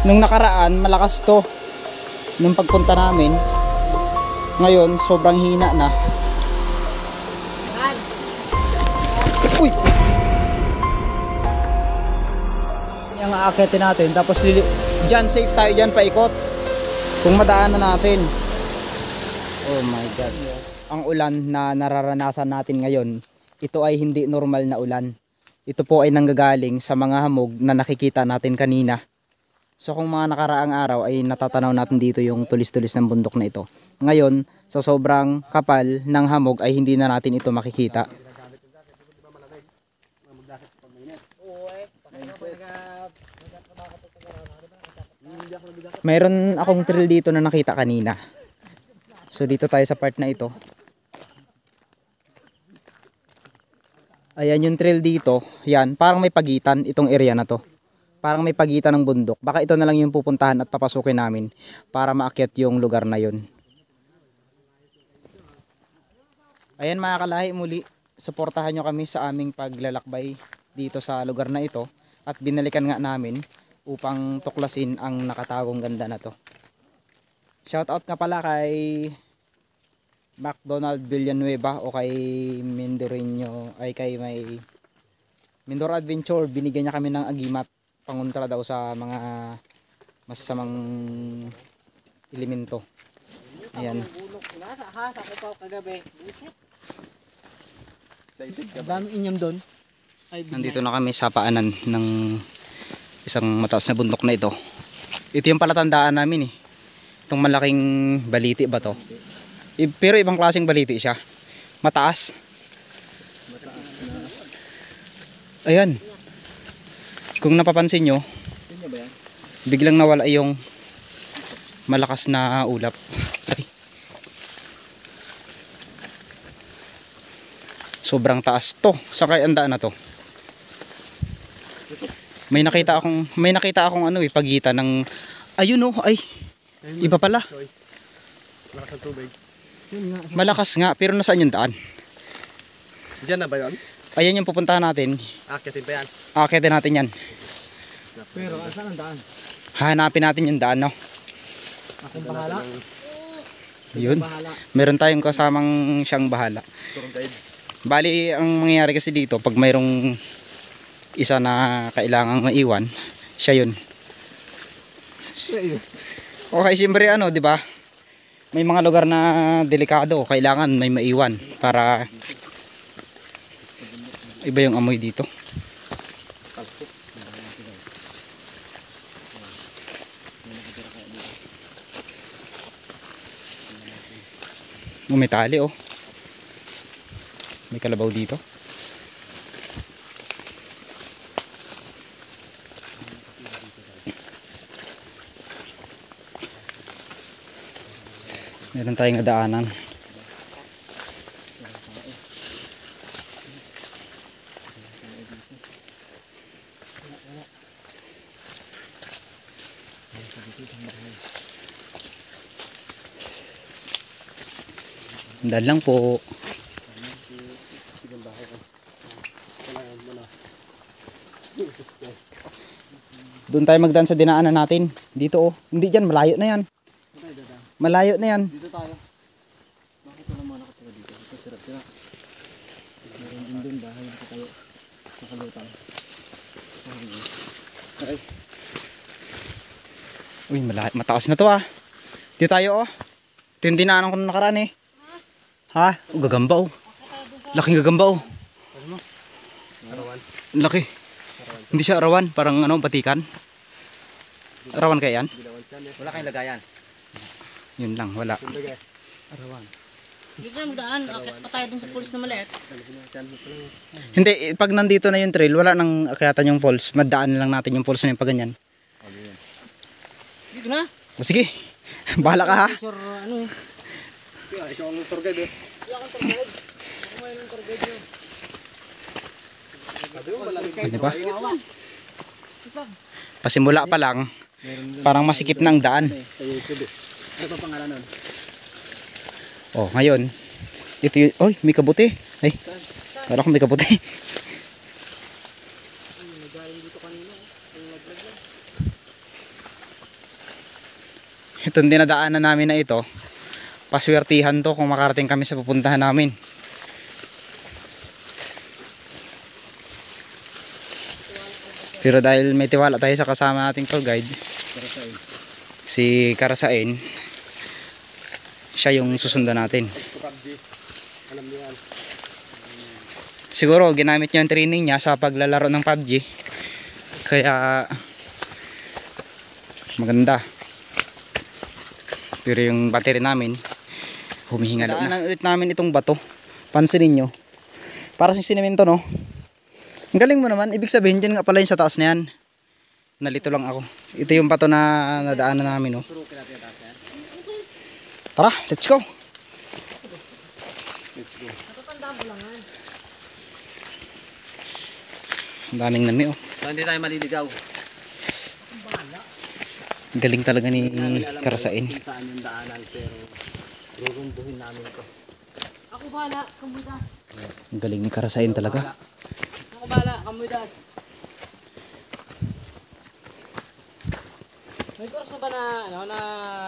Nung nakaraan malakas to nung pagpunta namin. Ngayon sobrang hina na. Uy! Yung aakitin natin tapos dyan safe tayo dyan paikot kung madaanan natin. Oh my god, ang ulan na nararanasan natin ngayon, ito ay hindi normal na ulan. Ito po ay nanggagaling sa mga hamog na nakikita natin kanina. So kung mga nakaraang araw ay natatanaw natin dito yung tulis-tulis ng bundok na ito. Ngayon sa sobrang kapal ng hamog ay hindi na natin ito makikita. Mayroon akong trail dito na nakita kanina. So dito tayo sa part na ito. Ayan yung trail dito. Yan, parang may pagitan itong area na to. Parang may pagitan ng bundok. Baka ito na lang yung pupuntahan at papasukin namin para maakyat yung lugar na yun. Ayan mga kalahi, muli suportahan nyo kami sa aming paglalakbay dito sa lugar na ito. At binalikan nga namin upang tuklasin ang nakatagong ganda na to. Shoutout nga pala kay McDonald Villanueva o kay Mindorino ay kay may Mindoro Adventure. Binigyan niya kami ng agimat pangontra daw sa mga masasamang elemento. Ayan. Daming inyam doon. Nandito na kami sa paanan ng isang mataas na bundok na ito. Ito yung palatandaan namin eh. Itong malaking baliti ba to? Pero ibang klaseng baliti siya. Mataas. Ayan. Kung napapansin nyo, biglang nawala yung malakas na ulap. Ay. Sobrang taas to. Sakay ang daan na to. May nakita akong ano pagitan ng ayun oh, ay iba pala. Malakas ang tubig. Malakas nga, pero nasaan yung daan? Diyan na ba yun? Ayan yung pupuntahan natin. Akitin pa yan. Akitin natin yan. Pero saan ang daan? Hanapin natin yung daan, no? Akong bahala. Yun. Meron tayong kasamang siyang bahala. Bali, ang mangyayari kasi dito, pag mayroong isa na kailangang maiwan, siya yun. Okay, siyempre ano, di ba? May mga lugar na delikado, kailangan may maiwan para iba yung amoy dito. May tali oh. May kalabaw dito. Meron tayong daanan. Dahil lang po. Doon tayo magdaan sa dinaanan natin. Dito oh. Hindi dyan, malayo na yan. Malayo na yan. Dito tayo. Bakit wala mga nakatira dito? Ito sirap-sirap. Meron din doon bahay yung katayo. Nakalutang. Okay. Uy, mataas na to ah. Dito tayo oh. Ito yung dinaanan ko na nakaraan eh. Ha? Oh, gagamba oh. Laking gagamba oh. Arawan. Laki. Hindi siya arawan, parang ano, batikan. Arawan kaya yan? Wala kayong lagayan. Yun lang, wala. Arawan. Dito na magdaan, akit pa tayo dun sa pulis na maliit. Hindi, pag nandito na yung trail, wala nang akyatan yung falls. Madaan lang natin yung falls na yung paganyan. Dito na. O sige, bahala ka ha. Sir, ano eh. Ikaw ang tour guide eh. Wala kang tour guide. Ako ngayon ang tour guide yun. Di ba? Pasimula pa lang, parang masikip na ang daan. Ano pa pangalan nun? Oh, ngayon, ito yun. Oy, may kabuti. Ay, parang may kabuti. Itong dinadaanan namin na ito, paswertihan to kung makarating kami sa pupuntahan namin. Pero dahil may tiwala tayo sa kasama nating tour guide, si Karasain, siya yung susundan natin. Siguro ginamit niya yung training niya sa paglalaro ng PUBG, kaya maganda. Pero yung battery namin humihingalo na. Daanan ulit namin itong bato. Pansinin nyo, para sa sinimento, no? Ang galing mo naman. Ibig sabihin dyan nga pala yung sa taas na yan. Nalito lang ako. Ito yung bato na nadaanan namin, no? Tara, let's go. Let's go. Ang daming nami, oh. So, hindi tayo maliligaw. Galing talaga ni Karasain. Kung saan yung daanan, pero rurumbuhin namin ito. Ako bala, kamudas. Ang galing ni Karasain talaga. Ako bala, kamudas. May kurso ba na, ano, na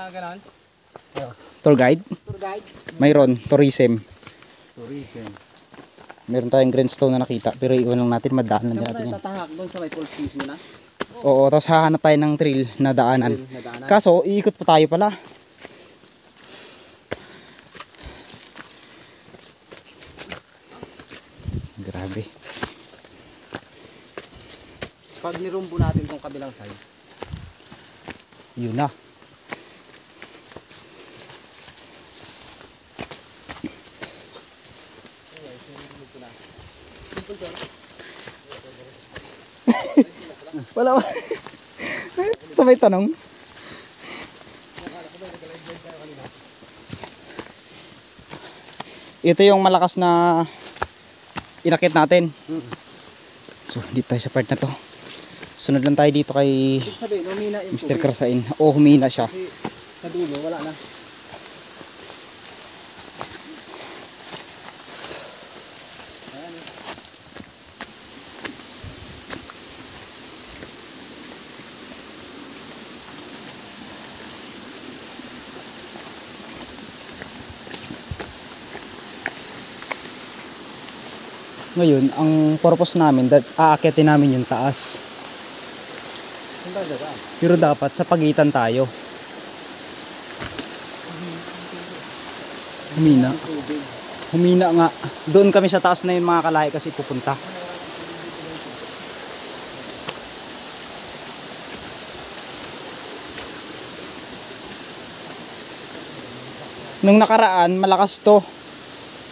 gano'n? Tour guide? Tour guide? Mayroon, tourism. Tourism. Meron tayong grindstone na nakita, pero iwan lang natin, madaanan din natin yan. Tatahak doon sa may falls mismo na. Oo, tapos hahanap tayo ng trail na daanan. Kaso, iikot pa tayo pala. Grabe. Pag nirumbo natin tong kabilang side, Yun na. Wala ba? Sabay tanong. Ito yung malakas na inakit natin. So, dito tayo sa part na to. Sunod lang tayo dito kay ibig sabihin, humina yung Mr. tubig. Karasain. O, humina siya. Kasi sa dulo, wala na. Ngayon, ang purpose namin, aakyatin namin yung taas. Pero dapat sa pagitan tayo. Humina. Humina nga. Doon kami sa taas na yung mga kalahi kasi pupunta. Nung nakaraan, malakas to.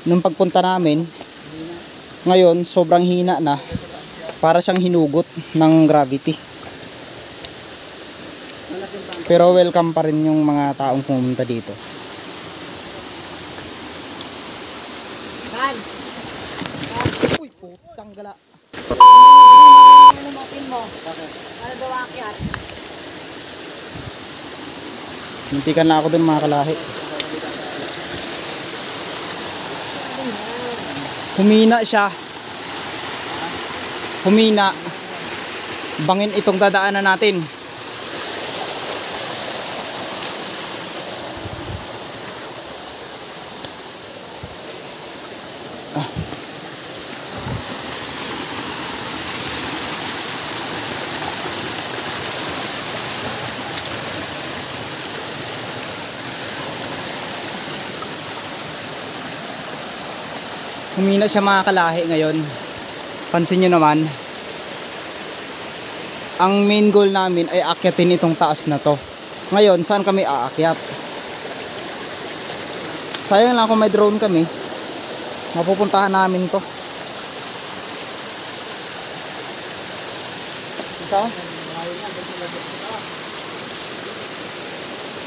Nung pagpunta namin, ngayon, sobrang hina na. Para siyang hinugot ng gravity. Pero welcome pa rin yung mga taong pumunta dito. Ban! Uy, putang gala. Ano natin mo? Ano daw akyat? Hintikan na ako dun mga kalahi. Humina siya. Humina. Bangin itong dadaanan natin. Humina siya mga kalahi ngayon. Pansin nyo naman, ang main goal namin ay akyatin itong taas na to. Ngayon, saan kami aakyat? Sayang lang kung may drone kami, mapupuntahan namin to. Ito?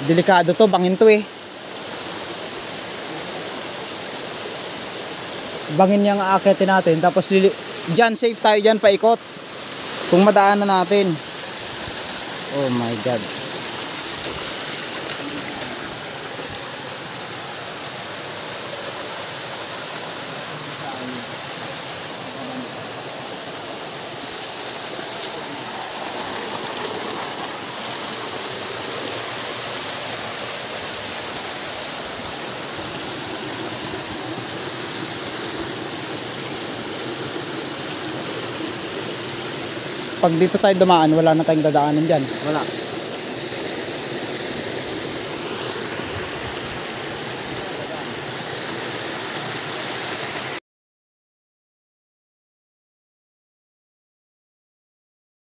Delikado to, bangin to eh. Bangin niyang aakyatin natin, tapos dyan safe tayo dyan paikot kung madaanan natin. Oh my god. pag dito tayo dumaan, wala na tayong dadaanan dyan. Wala.